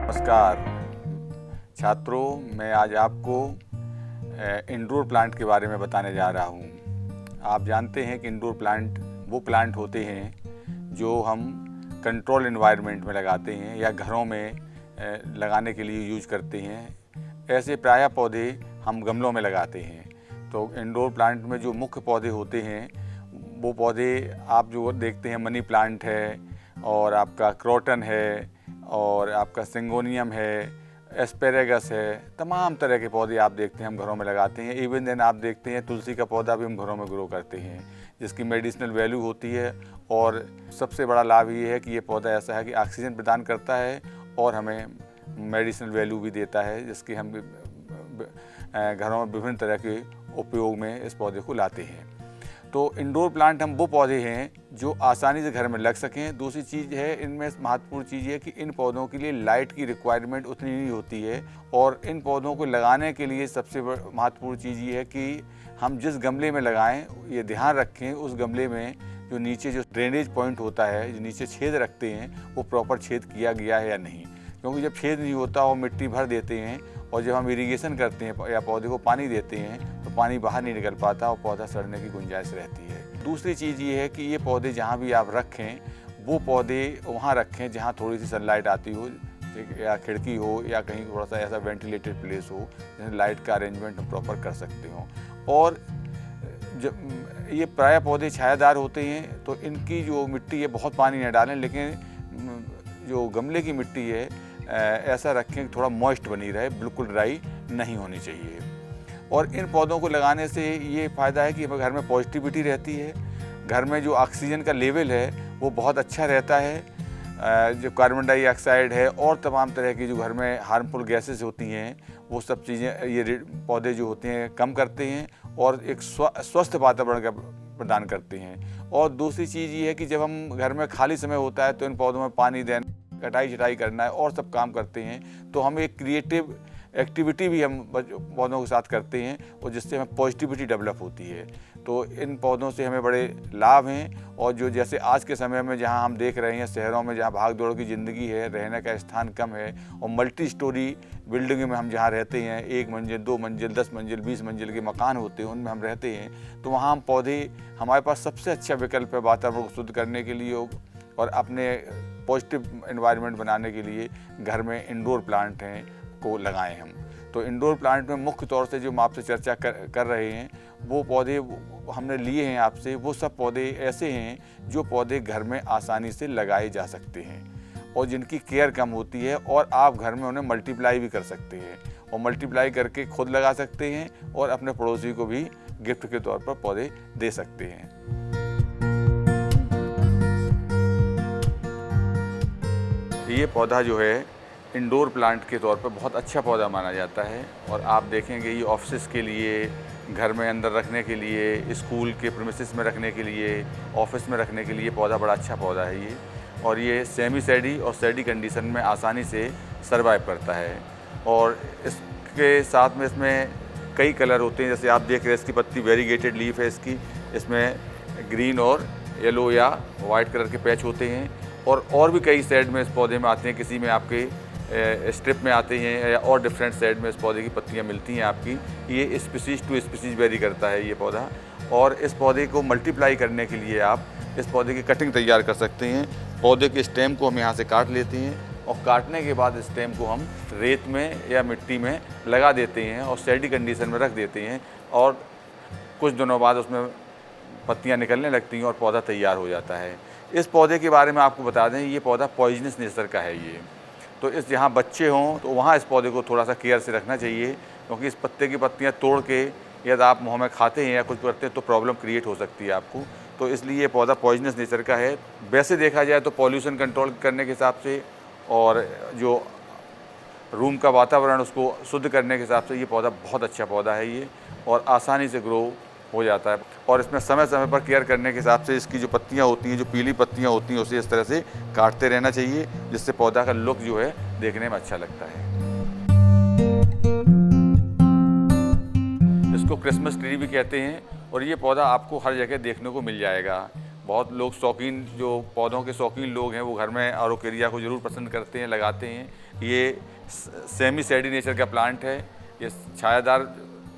नमस्कार छात्रों, मैं आज आपको इंडोर प्लांट के बारे में बताने जा रहा हूँ। आप जानते हैं कि इंडोर प्लांट वो प्लांट होते हैं जो हम कंट्रोल एनवायरनमेंट में लगाते हैं या घरों में लगाने के लिए यूज करते हैं। ऐसे प्रायः पौधे हम गमलों में लगाते हैं। तो इंडोर प्लांट में जो मुख्य पौधे होते हैं वो पौधे आप जो देखते हैं, मनी प्लांट है और आपका क्रोटन है और आपका सिंगोनियम है, एस्पेरेगस है, तमाम तरह के पौधे आप देखते हैं हम घरों में लगाते हैं। इवन देन आप देखते हैं तुलसी का पौधा भी हम घरों में ग्रो करते हैं, जिसकी मेडिसिनल वैल्यू होती है। और सबसे बड़ा लाभ ये है कि ये पौधा ऐसा है कि ऑक्सीजन प्रदान करता है और हमें मेडिसिनल वैल्यू भी देता है, जिसकी हम घरों में विभिन्न तरह के उपयोग में इस पौधे को लाते हैं। तो इंडोर प्लांट हम वो पौधे हैं जो आसानी से घर में लग सकें। दूसरी चीज़ है, इनमें महत्वपूर्ण चीज़ है कि इन पौधों के लिए लाइट की रिक्वायरमेंट उतनी नहीं होती है। और इन पौधों को लगाने के लिए सबसे महत्वपूर्ण चीज़ ये है कि हम जिस गमले में लगाएं, ये ध्यान रखें उस गमले में जो नीचे जो ड्रेनेज पॉइंट होता है, जो नीचे छेद रखते हैं, वो प्रॉपर छेद किया गया है या नहीं। क्योंकि जब छेद नहीं होता और मिट्टी भर देते हैं और जब हम इरिगेशन करते हैं या पौधे को पानी देते हैं तो पानी बाहर नहीं निकल पाता और पौधा सड़ने की गुंजाइश रहती है। दूसरी चीज़ ये है कि ये पौधे जहाँ भी आप रखें वो पौधे वहाँ रखें जहाँ थोड़ी सी सनलाइट आती हो, या खिड़की हो या कहीं थोड़ा सा ऐसा वेंटिलेटेड प्लेस हो जहाँ लाइट का अरेंजमेंट हम प्रॉपर कर सकते हो। और जब ये प्रायः पौधे छायादार होते हैं तो इनकी जो मिट्टी है बहुत पानी न डालें, लेकिन जो गमले की मिट्टी है ऐसा रखें कि थोड़ा मॉइस्ट बनी रहे, बिल्कुल ड्राई नहीं होनी चाहिए। और इन पौधों को लगाने से ये फ़ायदा है कि घर में पॉजिटिविटी रहती है, घर में जो ऑक्सीजन का लेवल है वो बहुत अच्छा रहता है। जो कार्बन डाइऑक्साइड है और तमाम तरह की जो घर में हार्मफुल गैसेस होती हैं वो सब चीज़ें ये पौधे जो होते हैं कम करते हैं और एक स्वस्थ वातावरण का प्रदान करते हैं। और दूसरी चीज़ ये है कि जब हम घर में खाली समय होता है तो इन पौधों में पानी देना, कटाई छटाई करना है और सब काम करते हैं, तो हम एक क्रिएटिव एक्टिविटी भी हम पौधों के साथ करते हैं और जिससे हमें पॉजिटिविटी डेवलप होती है। तो इन पौधों से हमें बड़े लाभ हैं। और जो जैसे आज के समय में जहां हम देख रहे हैं शहरों में जहां भाग दौड़ की ज़िंदगी है, रहने का स्थान कम है और मल्टी स्टोरी बिल्डिंग में हम जहां रहते हैं, 1 मंजिल 2 मंजिल 10 मंजिल 20 मंजिल के मकान होते हैं, उनमें हम रहते हैं, तो वहाँ हम पौधे हमारे पास सबसे अच्छा विकल्प है वातावरण को शुद्ध करने के लिए और अपने पॉजिटिव एनवायरनमेंट बनाने के लिए घर में इंडोर प्लांट हैं को लगाएं हम। तो इंडोर प्लांट में मुख्य तौर से जो हम आपसे चर्चा कर रहे हैं वो पौधे हमने लिए हैं आपसे, वो सब पौधे ऐसे हैं जो पौधे घर में आसानी से लगाए जा सकते हैं और जिनकी केयर कम होती है और आप घर में उन्हें मल्टीप्लाई भी कर सकते हैं और मल्टीप्लाई करके खुद लगा सकते हैं और अपने पड़ोसी को भी गिफ्ट के तौर पर पौधे दे सकते हैं। ये पौधा जो है इंडोर प्लांट के तौर पर बहुत अच्छा पौधा माना जाता है और आप देखेंगे ये ऑफिस के लिए, घर में अंदर रखने के लिए, स्कूल के प्रीमिसेस में रखने के लिए, ऑफिस में रखने के लिए पौधा बड़ा अच्छा पौधा है ये। और ये सेमी सैडी और सैडी कंडीशन में आसानी से सर्वाइव करता है। और इसके साथ में इसमें कई कलर होते हैं, जैसे आप देख रहे हैं इसकी पत्ती वेरीगेटेड लीफ है इसकी, इसमें ग्रीन और येलो या वाइट कलर के पैच होते हैं और भी कई शेड में इस पौधे में आते हैं, किसी में आपके स्ट्रिप में आते हैं या और डिफरेंट शेड में इस पौधे की पत्तियां मिलती हैं आपकी। ये स्पीसीज टू स्पीसीज वेरी करता है ये पौधा। और इस पौधे को मल्टीप्लाई करने के लिए आप इस पौधे की कटिंग तैयार कर सकते हैं। पौधे के स्टेम को हम यहाँ से काट लेते हैं और काटने के बाद स्टेम को हम रेत में या मिट्टी में लगा देते हैं और सैडी कंडीशन में रख देते हैं और कुछ दिनों बाद उसमें पत्तियाँ निकलने लगती हैं और पौधा तैयार हो जाता है। इस पौधे के बारे में आपको बता दें, ये पौधा पॉइजनस नेचर का है ये। तो इस जहाँ बच्चे हों तो वहाँ इस पौधे को थोड़ा सा केयर से रखना चाहिए, क्योंकि इस पत्ते की पत्तियाँ तोड़ के यदि आप मुँह में खाते हैं या कुछ करते हैं तो प्रॉब्लम क्रिएट हो सकती है आपको। तो इसलिए ये पौधा पॉइजनस नेचर का है। वैसे देखा जाए तो पॉल्यूशन कंट्रोल करने के हिसाब से और जो रूम का वातावरण उसको शुद्ध करने के हिसाब से ये पौधा बहुत अच्छा पौधा है ये और आसानी से ग्रो हो जाता है। और इसमें समय समय पर केयर करने के हिसाब से इसकी जो पत्तियां होती हैं, जो पीली पत्तियां होती हैं, उसे इस तरह से काटते रहना चाहिए, जिससे पौधा का लुक जो है देखने में अच्छा लगता है। इसको क्रिसमस ट्री भी कहते हैं और ये पौधा आपको हर जगह देखने को मिल जाएगा। बहुत लोग शौकीन, जो पौधों के शौकीन लोग हैं, वो घर में आरोकेरिया को ज़रूर पसंद करते हैं, लगाते हैं। ये सेमी सैडी नेचर का प्लांट है। ये छायादार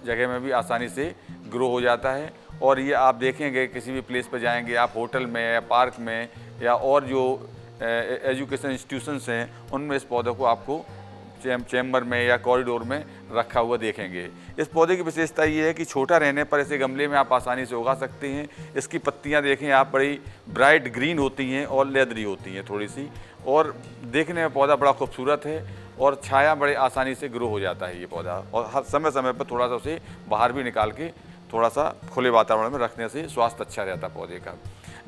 जगह में भी आसानी से ग्रो हो जाता है। और ये आप देखेंगे किसी भी प्लेस पर जाएंगे आप, होटल में या पार्क में या और जो एजुकेशन इंस्टीट्यूशंस हैं उनमें इस पौधे को आपको चैम्बर में या कॉरिडोर में रखा हुआ देखेंगे। इस पौधे की विशेषता ये है कि छोटा रहने पर इसे गमले में आप आसानी से उगा सकते हैं। इसकी पत्तियां देखें आप, बड़ी ब्राइट ग्रीन होती हैं और लेदरी होती हैं थोड़ी सी, और देखने में पौधा बड़ा खूबसूरत है और छाया बड़े आसानी से ग्रो हो जाता है ये पौधा। और हर समय समय पर थोड़ा सा उसे बाहर भी निकाल के थोड़ा सा खुले वातावरण में रखने से स्वास्थ्य अच्छा रहता है पौधे का।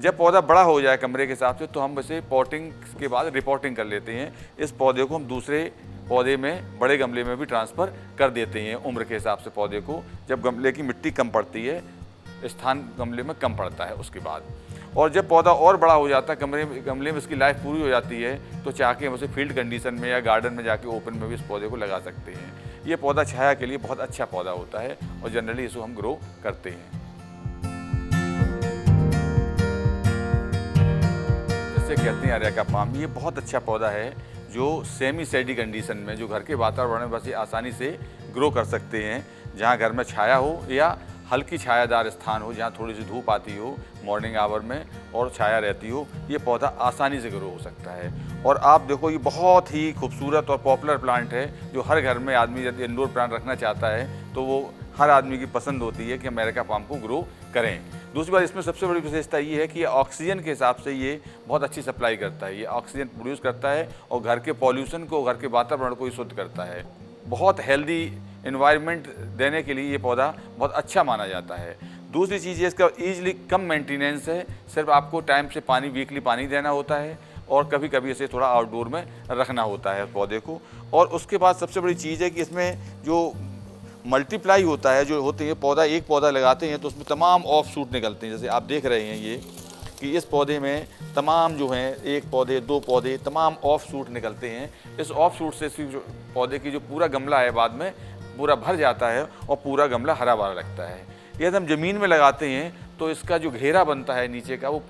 जब पौधा बड़ा हो जाए कमरे के हिसाब से तो हम इसे पॉटिंग के बाद रिपोर्टिंग कर लेते हैं। इस पौधे को हम दूसरे पौधे में, बड़े गमले में भी ट्रांसफ़र कर देते हैं उम्र के हिसाब से पौधे को। जब गमले की मिट्टी कम पड़ती है, स्थान गमले में कम पड़ता है उसके बाद। और जब पौधा और बड़ा हो जाता है, गमले में इसकी लाइफ पूरी हो जाती है, तो चाह के हम उसे फील्ड कंडीशन में या गार्डन में जाके ओपन में भी इस पौधे को लगा सकते हैं। ये पौधा छाया के लिए बहुत अच्छा पौधा होता है और जनरली इसको हम ग्रो करते हैं। जिससे कहते हैं अरेका पाम, ये बहुत अच्छा पौधा है जो सेमी सैडी कंडीशन में, जो घर के वातावरण में बस आसानी से ग्रो कर सकते हैं। जहाँ घर में छाया हो या हल्की छायादार स्थान हो, जहाँ थोड़ी सी धूप आती हो मॉर्निंग आवर में और छाया रहती हो, ये पौधा आसानी से ग्रो हो सकता है। और आप देखो ये बहुत ही खूबसूरत और पॉपुलर प्लांट है जो हर घर में आदमी यदि इंडोर प्लांट रखना चाहता है तो वो हर आदमी की पसंद होती है कि अमेरिका पाम को ग्रो करें। दूसरी बात, इसमें सबसे बड़ी विशेषता ये है कि ये ऑक्सीजन के हिसाब से ये बहुत अच्छी सप्लाई करता है। ये ऑक्सीजन प्रोड्यूस करता है और घर के पॉल्यूशन को, घर के वातावरण को ही शुद्ध करता है। बहुत हेल्दी एनवायरनमेंट देने के लिए ये पौधा बहुत अच्छा माना जाता है। दूसरी चीज़ ये इसका ईजिली कम मेंटेनेंस है, सिर्फ आपको टाइम से पानी, वीकली पानी देना होता है और कभी कभी इसे थोड़ा आउटडोर में रखना होता है पौधे को। और उसके बाद सबसे बड़ी चीज़ है कि इसमें जो मल्टीप्लाई होता है, जो होते हैं पौधा, एक पौधा लगाते हैं तो उसमें तमाम ऑफ शूट निकलते हैं। जैसे आप देख रहे हैं ये कि इस पौधे में तमाम जो हैं, एक पौधे, दो पौधे, तमाम ऑफ शूट निकलते हैं। इस ऑफ शूट से जो पौधे की जो पूरा गमला है बाद में पूरा भर जाता है और पूरा गमला हरा भरा लगता है। यदि हम ज़मीन में लगाते हैं तो इसका जो घेरा बनता है नीचे का, वो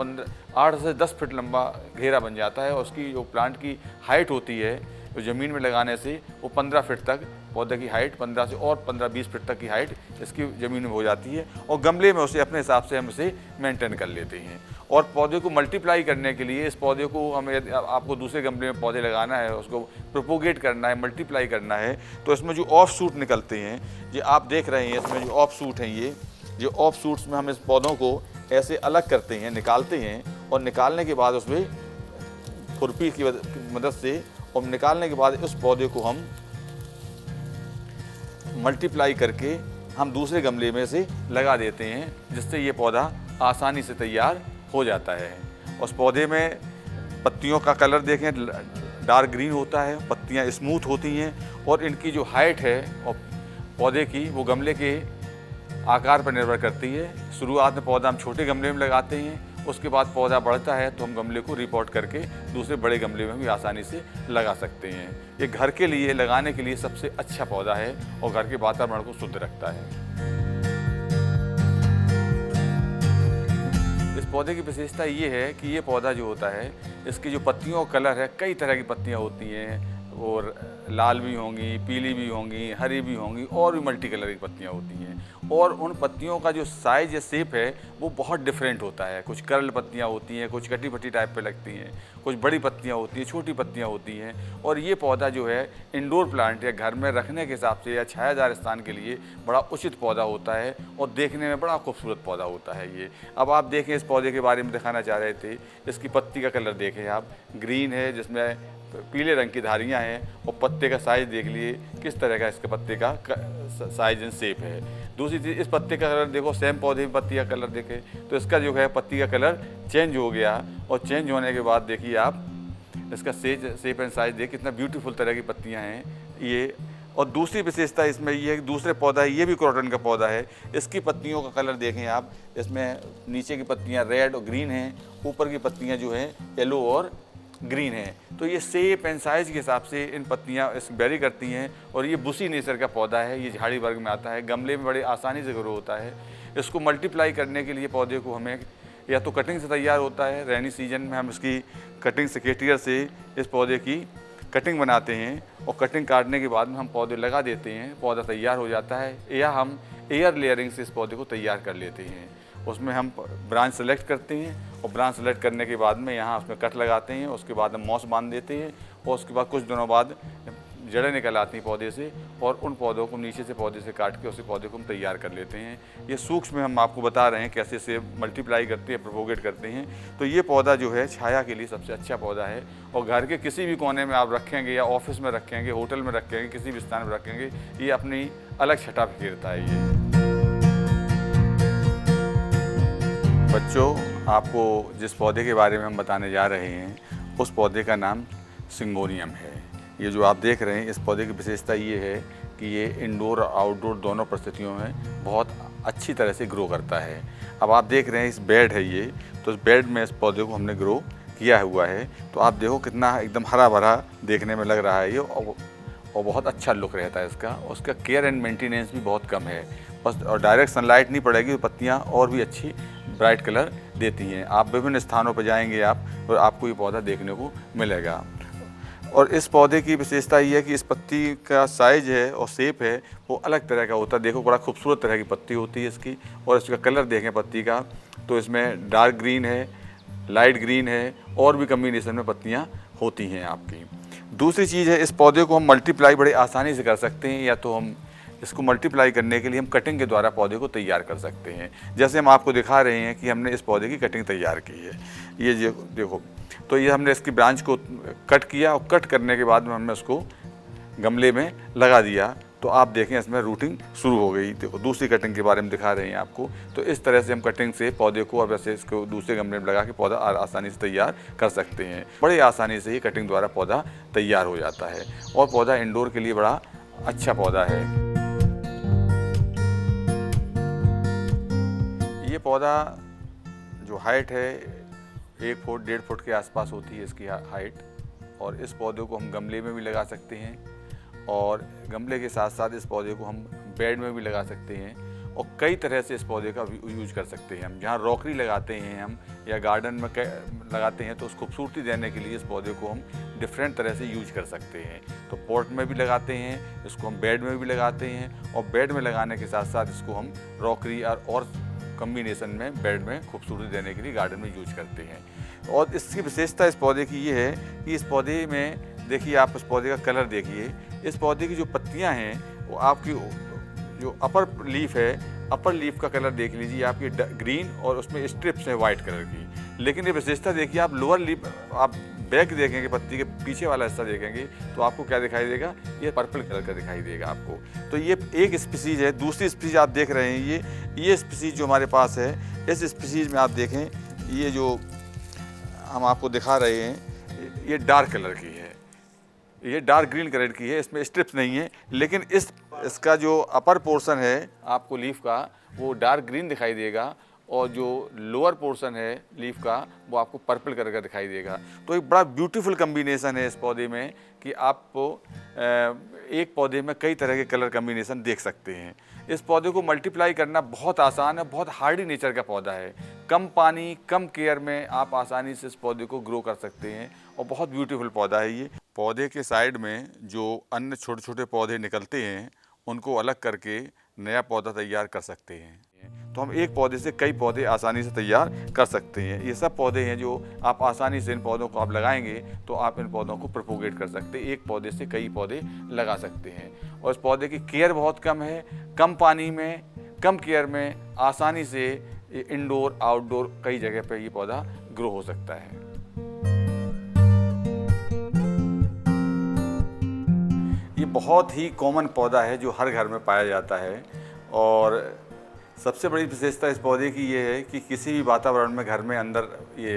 8 से 10 फीट लंबा घेरा बन जाता है और उसकी जो प्लांट की हाइट होती है तो ज़मीन में लगाने से वो 15 फीट तक पौधे की हाइट, 15 से और 15-20 फीट तक की हाइट इसकी ज़मीन में हो जाती है। और गमले में उसे अपने हिसाब से हम इसे मेंटेन कर लेते हैं। और पौधे को मल्टीप्लाई करने के लिए, इस पौधे को हमें, आपको दूसरे गमले में पौधे लगाना है, उसको प्रोपोगेट करना है, मल्टीप्लाई करना है, तो इसमें जो ऑफ शूट निकलते हैं, ये आप देख रहे हैं, इसमें जो ऑफ शूट हैं, ये ऑफ शूट्स में हम इस पौधों को ऐसे अलग करते हैं, निकालते हैं। और निकालने के बाद उसमें खुरपी की मदद से, और निकालने के बाद उस पौधे को हम मल्टीप्लाई करके हम दूसरे गमले में से लगा देते हैं, जिससे ये पौधा आसानी से तैयार हो जाता है। उस पौधे में पत्तियों का कलर देखें, डार्क ग्रीन होता है, पत्तियां स्मूथ होती हैं और इनकी जो हाइट है और पौधे की, वो गमले के आकार पर निर्भर करती है। शुरुआत में पौधा हम छोटे गमले में लगाते हैं, उसके बाद पौधा बढ़ता है तो हम गमले को रिपोर्ट करके दूसरे बड़े गमले में भी आसानी से लगा सकते हैं। ये घर के लिए लगाने के लिए सबसे अच्छा पौधा है और घर के वातावरण को शुद्ध रखता है। इस पौधे की विशेषता ये है कि ये पौधा जो होता है, इसकी जो पत्तियों का कलर है, कई तरह की पत्तियाँ होती हैं और लाल भी होंगी, पीली भी होंगी, हरी भी होंगी और भी मल्टी कलर की पत्तियाँ होती हैं। और उन पत्तियों का जो साइज़ या शेप है वो बहुत डिफरेंट होता है। कुछ कर्ल पत्तियाँ होती हैं, कुछ कटी फटी टाइप पे लगती हैं, कुछ बड़ी पत्तियाँ होती हैं, छोटी पत्तियाँ होती हैं। और ये पौधा जो है इंडोर प्लांट या घर में रखने के हिसाब से या छायादार स्थान के लिए बड़ा उचित पौधा होता है और देखने में बड़ा खूबसूरत पौधा होता है ये। अब आप देखें, इस पौधे के बारे में दिखाना चाह रहे थे, इसकी पत्ती का कलर देखें आप, ग्रीन है जिसमें पीले रंग की धारियाँ हैं और पत्ते का साइज़ देख लिए किस तरह का इसके पत्ते का साइज एंड शेप है। दूसरी चीज़, इस पत्ते का कलर देखो, सेम पौधे में पत्ती का कलर देखें तो इसका जो है पत्ती का कलर चेंज हो गया और चेंज होने के बाद देखिए आप इसका शेप एंड साइज देखिए, कितना ब्यूटीफुल तरह की पत्तियाँ हैं ये। और दूसरी विशेषता इसमें ये है कि दूसरे पौधा है, ये भी क्रॉटन का पौधा है, इसकी पत्तियों का कलर देखें आप, इसमें नीचे की पत्तियाँ रेड और ग्रीन हैं, ऊपर की पत्तियाँ जो हैं येलो और ग्रीन है। तो ये शेप एंड साइज़ के हिसाब से इन पत्तियाँ इस वेरी करती हैं। और ये बुशी नेचर का पौधा है, ये झाड़ी वर्ग में आता है, गमले में बड़े आसानी से ग्रो होता है। इसको मल्टीप्लाई करने के लिए पौधे को हमें या तो कटिंग से तैयार होता है, रेनी सीजन में हम इसकी कटिंग सेकेटियर से इस पौधे की कटिंग बनाते हैं और कटिंग काटने के बाद में हम पौधे लगा देते हैं, पौधा तैयार हो जाता है, या हम एयर लेयरिंग से इस पौधे को तैयार कर लेते हैं। उसमें हम ब्रांच सेलेक्ट करते हैं और ब्रांच सेलेक्ट करने के बाद में यहाँ उसमें कट लगाते हैं, उसके बाद हम मॉस बांध देते हैं और उसके बाद कुछ दिनों बाद जड़ें निकल आती हैं पौधे से, और उन पौधों को नीचे से पौधे से काट के उसी पौधे को हम तैयार कर लेते हैं। ये सूक्ष्म में हम आपको बता रहे हैं कैसे से मल्टीप्लाई करते हैं, प्रोपोगेट करते हैं। तो ये पौधा जो है छाया के लिए सबसे अच्छा पौधा है, और घर के किसी भी कोने में आप रखेंगे या ऑफिस में रखेंगे, होटल में रखेंगे, किसी भी स्थान में रखेंगे, ये अपनी अलग छटा बिखेरता है। ये बच्चों, आपको जिस पौधे के बारे में हम बताने जा रहे हैं उस पौधे का नाम सिंगोनियम है। ये जो आप देख रहे हैं, इस पौधे की विशेषता ये है कि ये इंडोर और आउटडोर दोनों परिस्थितियों में बहुत अच्छी तरह से ग्रो करता है। अब आप देख रहे हैं इस बेड है ये, तो इस बेड में इस पौधे को हमने ग्रो किया हुआ है। तो आप देखो कितना एकदम हरा भरा देखने में लग रहा है ये, और बहुत अच्छा लुक रहता है इसका। उसका केयर एंड मेंटेनेंस भी बहुत कम है बस, और डायरेक्ट सनलाइट नहीं पड़ेगी तो पत्तियाँ और भी अच्छी ब्राइट कलर देती हैं। आप विभिन्न स्थानों पर जाएंगे आप, तो आपको ये पौधा देखने को मिलेगा। और इस पौधे की विशेषता ये है कि इस पत्ती का साइज है और शेप है वो अलग तरह का होता है। देखो बड़ा खूबसूरत तरह की पत्ती होती है इसकी, और इसका कलर देखें पत्ती का, तो इसमें डार्क ग्रीन है, लाइट ग्रीन है, और भी कम्बिनेशन में पत्तियाँ होती हैं आपकी। दूसरी चीज़ है, इस पौधे को हम मल्टीप्लाई बड़े आसानी से कर सकते हैं, या तो हम इसको मल्टीप्लाई करने के लिए हम कटिंग के द्वारा पौधे को तैयार कर सकते हैं। जैसे हम आपको दिखा रहे हैं कि हमने इस पौधे की कटिंग तैयार की है। ये जो देखो, तो ये हमने इसकी ब्रांच को कट किया, और कट करने के बाद में हमने उसको गमले में लगा दिया। तो आप देखें इसमें रूटिंग शुरू हो गई। देखो दूसरी कटिंग के बारे में दिखा रहे हैं आपको। तो इस तरह से हम कटिंग से पौधे को, और वैसे इसको दूसरे गमले में लगा के पौधा आसानी से तैयार कर सकते हैं। बड़े आसानी से ये कटिंग द्वारा पौधा तैयार हो जाता है, और पौधा इंडोर के लिए बड़ा अच्छा पौधा है। ये पौधा जो हाइट है 1 फुट 1.5 फुट के आसपास होती है इसकी हाइट, और इस पौधे को हम गमले में भी लगा सकते हैं, और गमले के साथ साथ इस पौधे को हम बेड में भी लगा सकते हैं, और कई तरह से इस पौधे का यूज कर सकते हैं हम। जहाँ रॉकरी लगाते हैं हम, या गार्डन में लगाते हैं, तो उस खूबसूरती देने के लिए इस पौधे को हम डिफरेंट तरह से यूज कर सकते हैं। तो पॉट में भी लगाते हैं इसको, हम बेड में भी लगाते हैं, और बेड में लगाने के साथ साथ इसको हम रॉकरी और कम्बिनेशन में बेड में खूबसूरती देने के लिए गार्डन में यूज करते हैं। और इसकी विशेषता इस पौधे की ये है कि इस पौधे में देखिए, आप इस पौधे का कलर देखिए। इस पौधे की जो पत्तियां हैं वो आपकी जो अपर लीफ है, अपर लीफ का कलर देख लीजिए आपकी ग्रीन, और उसमें स्ट्रिप्स हैं वाइट कलर की। लेकिन ये विशेषता देखिए, आप लोअर लीफ, आप बैक देखेंगे, पत्ती के पीछे वाला हिस्सा देखेंगे, तो आपको क्या दिखाई देगा, ये पर्पल कलर का दिखाई देगा आपको। तो ये एक स्पीसीज है। दूसरी स्पीसीज आप देख रहे हैं, ये स्पीसीज जो हमारे पास है, इस स्पीसीज में आप देखें, ये जो हम आपको दिखा रहे हैं, ये डार्क कलर की है, ये डार्क ग्रीन कलर की है, इसमें स्ट्रिप्स नहीं है। लेकिन इसका जो अपर पोर्शन है आपको लीफ का, वो डार्क ग्रीन दिखाई देगा, और जो लोअर पोर्शन है लीफ का वो आपको पर्पल कलर का दिखाई देगा। तो एक बड़ा ब्यूटीफुल कम्बिनेशन है इस पौधे में कि आपको एक पौधे में कई तरह के कलर कम्बिनेशन देख सकते हैं। इस पौधे को मल्टीप्लाई करना बहुत आसान है, बहुत हार्डी नेचर का पौधा है। कम पानी, कम केयर में आप आसानी से इस पौधे को ग्रो कर सकते हैं, और बहुत ब्यूटीफुल पौधा है ये। पौधे के साइड में जो अन्य छोटे छोटे पौधे निकलते हैं उनको अलग करके नया पौधा तैयार कर सकते हैं। तो हम एक पौधे से कई पौधे आसानी से तैयार कर सकते हैं। ये सब पौधे हैं जो आप आसानी से, इन पौधों को आप लगाएंगे तो आप इन पौधों को प्रोपोगेट कर सकते हैं, एक पौधे से कई पौधे लगा सकते हैं। और इस पौधे की केयर बहुत कम है, कम पानी में, कम केयर में आसानी से इंडोर आउटडोर कई जगह पर ये पौधा ग्रो हो सकता है। ये बहुत ही कॉमन पौधा है जो हर घर में पाया जाता है, और सबसे बड़ी विशेषता इस पौधे की ये है कि किसी भी वातावरण में घर में अंदर ये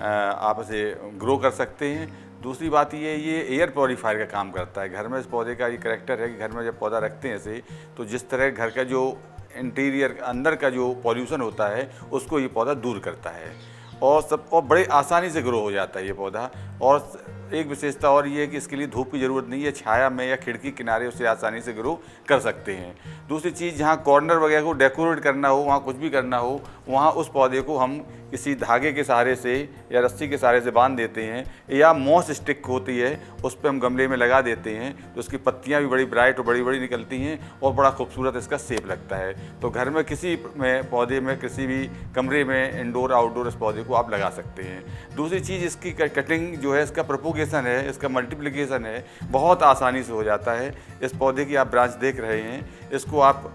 आप इसे ग्रो कर सकते हैं। दूसरी बात ये एयर प्योरीफायर का काम करता है। घर में इस पौधे का ये करैक्टर है कि घर में जब पौधा रखते हैं इसे, तो जिस तरह घर का जो इंटीरियर अंदर का जो पॉल्यूशन होता है उसको ये पौधा दूर करता है, और बड़े आसानी से ग्रो हो जाता है ये पौधा। और एक विशेषता और ये है कि इसके लिए धूप की ज़रूरत नहीं है, छाया में या खिड़की किनारे उसे आसानी से ग्रो कर सकते हैं। दूसरी चीज़, जहाँ कॉर्नर वगैरह को डेकोरेट करना हो, वहाँ कुछ भी करना हो, वहाँ उस पौधे को हम किसी धागे के सहारे से या रस्सी के सहारे से बांध देते हैं, या मॉस स्टिक होती है उस पर हम गमले में लगा देते हैं, तो उसकी पत्तियाँ भी बड़ी ब्राइट और बड़ी बड़ी निकलती हैं और बड़ा खूबसूरत इसका शेप लगता है। तो घर में किसी में पौधे में, किसी भी कमरे में, इंडोर आउटडोर, इस पौधे को आप लगा सकते हैं। दूसरी चीज़, इसकी कटिंग जो है, इसका प्रोपोगेशन है, इसका मल्टीप्लिकेशन है, बहुत आसानी से हो जाता है। इस पौधे की आप ब्रांच देख रहे हैं, इसको आप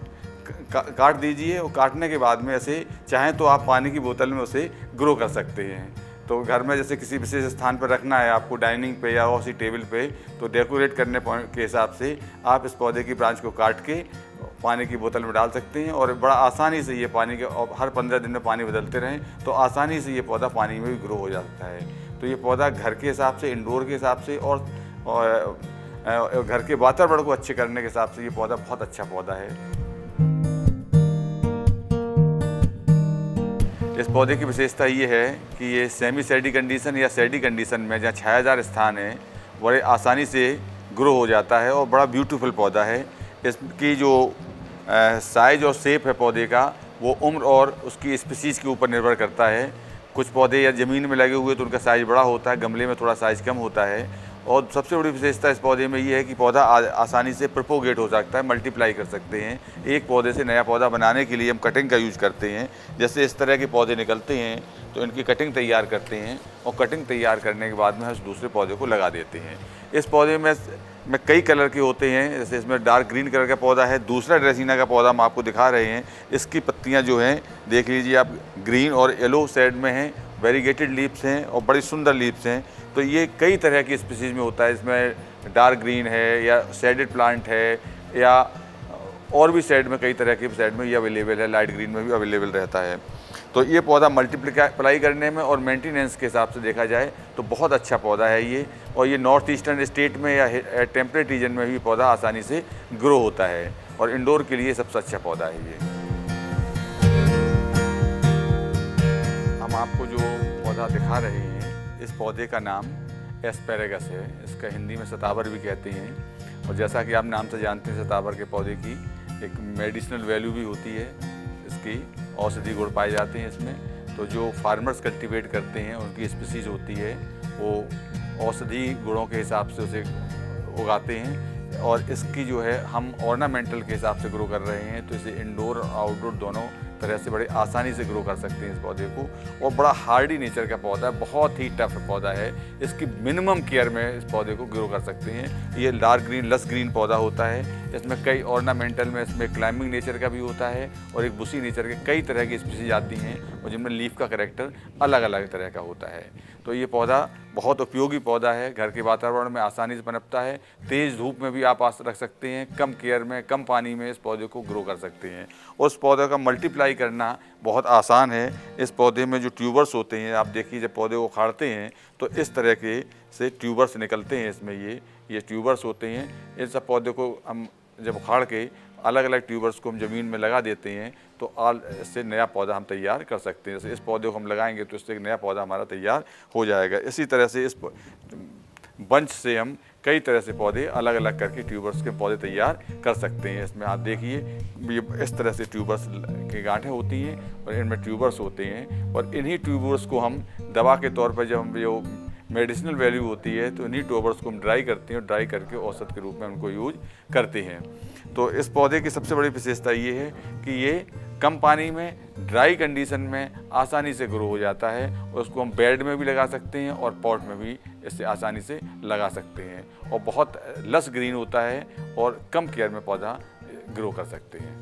काट दीजिए और काटने के बाद में ऐसे चाहें तो आप पानी की बोतल में उसे ग्रो कर सकते हैं। तो घर में जैसे किसी विशेष स्थान पर रखना है आपको, डाइनिंग पे या उसी टेबल पे, तो डेकोरेट करने के हिसाब से आप इस पौधे की ब्रांच को काट के पानी की बोतल में डाल सकते हैं और बड़ा आसानी से ये पानी के, हर 15 दिन में पानी बदलते रहें तो आसानी से ये पौधा पानी में भी ग्रो हो जाता है। तो ये पौधा घर के हिसाब से, इंडोर के हिसाब से और घर के वातावरण को अच्छे करने के हिसाब से ये पौधा बहुत अच्छा पौधा है। इस पौधे की विशेषता ये है कि ये सेमी सैडी कंडीशन या सैडी कंडीशन में, जहाँ छायादार स्थान है, बड़े आसानी से ग्रो हो जाता है और बड़ा ब्यूटीफुल पौधा है। इसकी जो साइज़ और शेप है पौधे का, वो उम्र और उसकी स्पीसीज़ के ऊपर निर्भर करता है। कुछ पौधे या ज़मीन में लगे हुए तो उनका साइज़ बड़ा होता है, गमले में थोड़ा साइज़ कम होता है। और सबसे बड़ी विशेषता इस पौधे में ये है कि पौधा आसानी से प्रोपोगेट हो सकता है, मल्टीप्लाई कर सकते हैं। एक पौधे से नया पौधा बनाने के लिए हम कटिंग का यूज करते हैं। जैसे इस तरह के पौधे निकलते हैं तो इनकी कटिंग तैयार करते हैं और कटिंग तैयार करने के बाद में हम दूसरे पौधे को लगा देते हैं। इस पौधे में कई कलर के होते हैं, जैसे इसमें डार्क ग्रीन कलर का पौधा है। दूसरा ड्रेसीना का पौधा हम आपको दिखा रहे हैं, इसकी पत्तियाँ जो हैं देख लीजिए आप, ग्रीन और येलो शेड में हैं, वेरीगेटेड लीव्स हैं और बड़ी सुंदर लीव्स हैं। तो ये कई तरह की स्पीसीज़ में होता है। इसमें डार्क ग्रीन है या शेडेड प्लांट है, या और भी शेड में, कई तरह के शेड में ये अवेलेबल है, लाइट ग्रीन में भी अवेलेबल रहता है। तो ये पौधा मल्टीप्लाई करने में और मेंटेनेंस के हिसाब से देखा जाए तो बहुत अच्छा पौधा है ये। और ये नॉर्थ ईस्टर्न स्टेट में या टेम्परेट रीजन में भी पौधा आसानी से ग्रो होता है और इंडोर के लिए सबसे अच्छा पौधा है ये। हम आपको जो पौधा दिखा रहे हैं, इस पौधे का नाम एस्पेरेगस है। इसका हिंदी में सतावर भी कहते हैं। और जैसा कि आप नाम से जानते हैं, सतावर के पौधे की एक मेडिसिनल वैल्यू भी होती है, इसकी औषधि गुण पाए जाते हैं इसमें। तो जो फार्मर्स कल्टीवेट करते हैं, उनकी स्पीसीज़ होती है, वो औषधि गुणों के हिसाब से उसे उगाते हैं। और इसकी जो है हम ऑर्नामेंटल के हिसाब से ग्रो कर रहे हैं, तो इसे इंडोर और आउटडोर दोनों तरह से बड़े आसानी से ग्रो कर सकते हैं इस पौधे को। और बड़ा हार्डी नेचर का पौधा है, बहुत ही टफ पौधा है। इसकी मिनिमम केयर में इस पौधे को ग्रो कर सकते हैं। ये डार्क ग्रीन, लस ग्रीन पौधा होता है। इसमें कई ऑर्नामेंटल में, इसमें क्लाइंबिंग नेचर का भी होता है और एक बुशी नेचर के कई तरह की स्पीसीज आती हैं और जिनमें लीफ का करैक्टर अलग अलग तरह का होता है। तो ये पौधा बहुत उपयोगी पौधा है, घर के वातावरण में आसानी से पनपता है। तेज़ धूप में भी आप रख सकते हैं, कम केयर में, कम पानी में इस पौधे को ग्रो कर सकते हैं। उस पौधे का मल्टीप्लाई करना बहुत आसान है। इस पौधे में जो ट्यूबर्स होते हैं, आप देखिए जब पौधे को उखाड़ते हैं तो इस तरह के से ट्यूबर्स निकलते हैं इसमें, ये ट्यूबर्स होते हैं। इन सब पौधे को हम जब उखाड़ के अलग अलग ट्यूबर्स को हम ज़मीन में लगा देते हैं तो इससे नया पौधा हम तैयार कर सकते हैं। जैसे इस पौधे को हम लगाएंगे तो इससे एक नया पौधा हमारा तैयार हो जाएगा। इसी तरह से इस बंच से हम कई तरह से पौधे अलग अलग करके ट्यूबर्स के पौधे तैयार कर सकते हैं। इसमें आप देखिए ये इस तरह से ट्यूबर्स की गांठें होती हैं और इनमें ट्यूबर्स होते हैं। और इन्हीं ट्यूबर्स को हम दवा के तौर पर, जब हम जो मेडिसिनल वैल्यू होती है, तो इन्हीं ट्यूबर्स को हम ड्राई करते हैं और ड्राई करके औषध के रूप में उनको यूज करते हैं। तो इस पौधे की सबसे बड़ी विशेषता ये है कि ये कम पानी में, ड्राई कंडीशन में आसानी से ग्रो हो जाता है। और उसको हम बेड में भी लगा सकते हैं और पॉट में भी इससे आसानी से लगा सकते हैं। और बहुत लस ग्रीन होता है और कम केयर में पौधा ग्रो कर सकते हैं।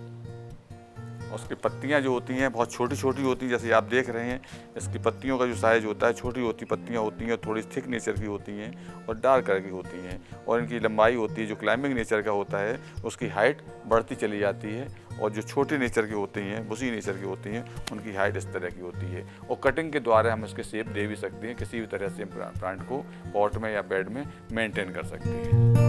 उसकी पत्तियां जो होती हैं बहुत छोटी छोटी होती हैं, जैसे आप देख रहे हैं। इसकी पत्तियों का जो साइज़ होता है, छोटी होती पत्तियां होती हैं, थोड़ी थिक नेचर की होती हैं और डार्क कलर की होती हैं। और इनकी लंबाई होती है, जो क्लाइंबिंग नेचर का होता है, उसकी हाइट बढ़ती चली जाती है। और जो छोटे नेचर की होती हैं, बुशी नेचर की होती हैं, उनकी हाइट इस तरह की होती है। और कटिंग के द्वारा हम इसके शेप दे भी सकते हैं। किसी भी तरह से प्लांट को पॉट में या बेड में मेंटेन कर सकते हैं।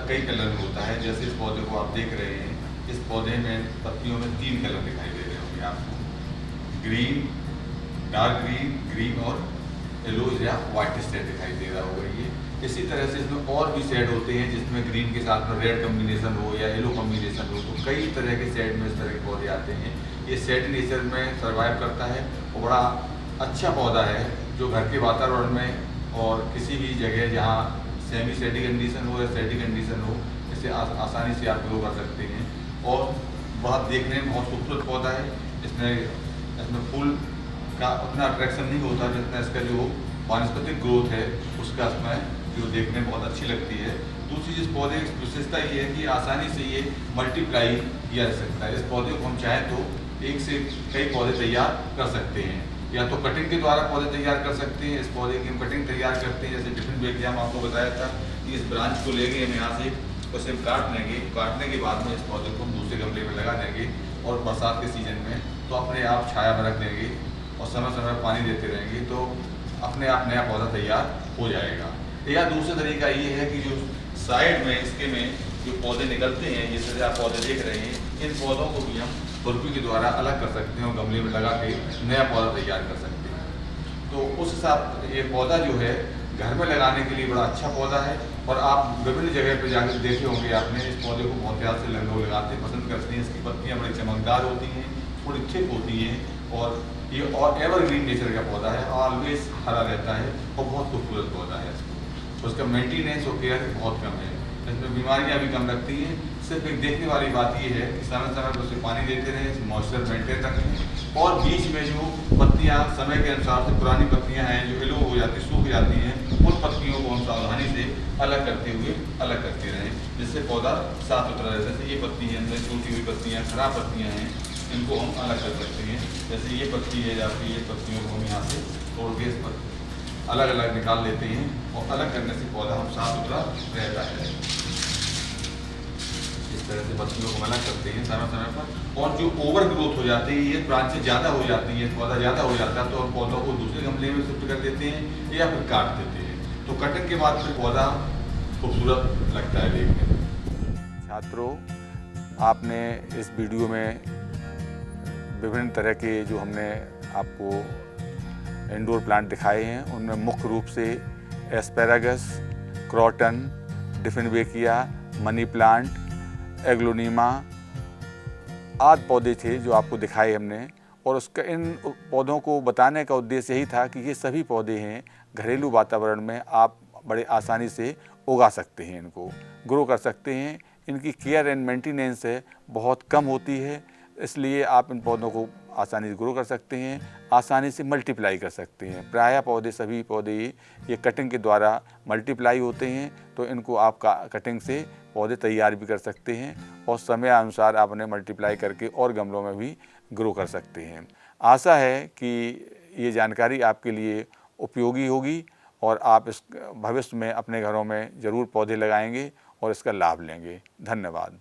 कई कलर में होता है। जैसे इस पौधे को आप देख रहे हैं, इस पौधे में पत्तियों में 3 कलर दिखाई दे रहे होंगे आपको, ग्रीन, डार्क ग्रीन, ग्रीन और येलो या व्हाइट शेड दिखाई दे रहा होगा। इसी तरह से इसमें और भी शेड होते हैं जिसमें ग्रीन के साथ में रेड कम्बिनेशन हो या येलो कम्बिनेशन हो, तो कई तरह के शेड में इस तरह के पौधे आते हैं। ये शेड नेचर में सर्वाइव करता है और बड़ा अच्छा पौधा है जो घर के वातावरण में और किसी भी जगह जहाँ सेमी सेडी कंडीशन हो या सेडी कंडीशन हो, इसे आसानी से आप ग्रो कर सकते हैं। और बहुत देखने में बहुत खूबसूरत पौधा है। इसमें फूल का उतना अट्रैक्शन नहीं होता जितना इसका जो वानस्पतिक ग्रोथ है उसका इसमें जो देखने में बहुत अच्छी लगती है। दूसरी चीज़ पौधे की विशेषता ये है कि आसानी से ये मल्टीप्लाई किया जा सकता है। इस पौधे को हम चाहें तो एक से कई पौधे तैयार कर सकते हैं, या तो कटिंग के द्वारा पौधे तैयार कर सकते हैं। इस पौधे की हम कटिंग तैयार करते हैं, जैसे टिफिन बैग हम आपको बताया था कि इस ब्रांच को लेंगे हम यहाँ से, उसे हम काट लेंगे, काटने के बाद में इस पौधे को हम दूसरे गमले में लगा देंगे और बरसात के सीजन में तो अपने आप छाया में रख देंगे और समय समय पर पानी देते रहेंगे तो अपने आप नया पौधा तैयार हो जाएगा। या दूसरा तरीका ये है कि जो साइड में इसके में जो पौधे निकलते हैं, ये सारे आप पौधे देख रहे हैं, इन पौधों को भी हम खुरपी के द्वारा अलग कर सकते हैं और गमले में लगा के नया पौधा तैयार कर सकते हैं। तो उस हिसाब ये पौधा जो है घर में लगाने के लिए बड़ा अच्छा पौधा है। और आप विभिन्न जगह पर जाकर देखे होंगे आपने, इस पौधे को बहुत प्यार से लोग लगाते पसंद करते हैं। इसकी पत्तियाँ बड़ी चमकदार होती हैं, थोड़ी थिक होती हैं और ये और एवरग्रीन नेचर का पौधा है, ऑलवेज हरा रहता है और बहुत खूबसूरत पौधा है। उसका मेंटेनेंस और केयर बहुत कम है, इसमें बीमारियां भी कम लगती हैं। सिर्फ एक देखने वाली बात ये है कि समय समय पर उसे पानी देते रहें, मॉइस्चर मेंटेन रखें और बीच में जो पत्तियां समय के अनुसार से पुरानी पत्तियां हैं जो येलो हो जाती, सूख जाती हैं, उन पत्तियों को हम सावधानी से अलग करते हुए अलग करते रहें, जिससे पौधा साफ सुथरा रहे। जैसे ये पत्ती है, अंदर टूटी हुई पत्तियाँ, खराब पत्तियाँ हैं, इनको हम अलग कर सकते हैं। जैसे ये पत्ती है या फिर ये पत्तियों को हम यहाँ से तोड़ के इस पर अलग अलग निकाल लेते हैं और अलग करने से पौधा हम साफ सुथरा रहता है। इस तरह से पत्तियों को अलग करते हैं समय समय पर। और जो ओवर ग्रोथ हो जाती है, ये ब्रांचें ज़्यादा हो जाती हैं, पौधा ज़्यादा हो जाता है, तो हम पौधों को दूसरे गमले में शिफ्ट कर देते हैं या फिर काट देते हैं। तो कटिंग के बाद फिर पौधा खूबसूरत लगता है देखने में। छात्रों, आपने इस वीडियो में विभिन्न तरह के जो हमने आपको इंडोर प्लांट दिखाए हैं, उनमें मुख्य रूप से asparagus, croton, डिफिनबेकिया, money plant, aglaonema आदि पौधे थे जो आपको दिखाए हमने। और उसका इन पौधों को बताने का उद्देश्य यही था कि ये सभी पौधे हैं घरेलू वातावरण में आप बड़े आसानी से उगा सकते हैं, इनको ग्रो कर सकते हैं। इनकी केयर एंड मेंटेनेंस है बहुत कम होती है, इसलिए आप इन पौधों को आसानी से ग्रो कर सकते हैं, आसानी से मल्टीप्लाई कर सकते हैं। प्रायः पौधे सभी पौधे ये कटिंग के द्वारा मल्टीप्लाई होते हैं, तो इनको आप कटिंग से पौधे तैयार भी कर सकते हैं और समय अनुसार आप उन्हें मल्टीप्लाई करके और गमलों में भी ग्रो कर सकते हैं। आशा है कि ये जानकारी आपके लिए उपयोगी होगी और आप इस भविष्य में अपने घरों में ज़रूर पौधे लगाएंगे और इसका लाभ लेंगे। धन्यवाद।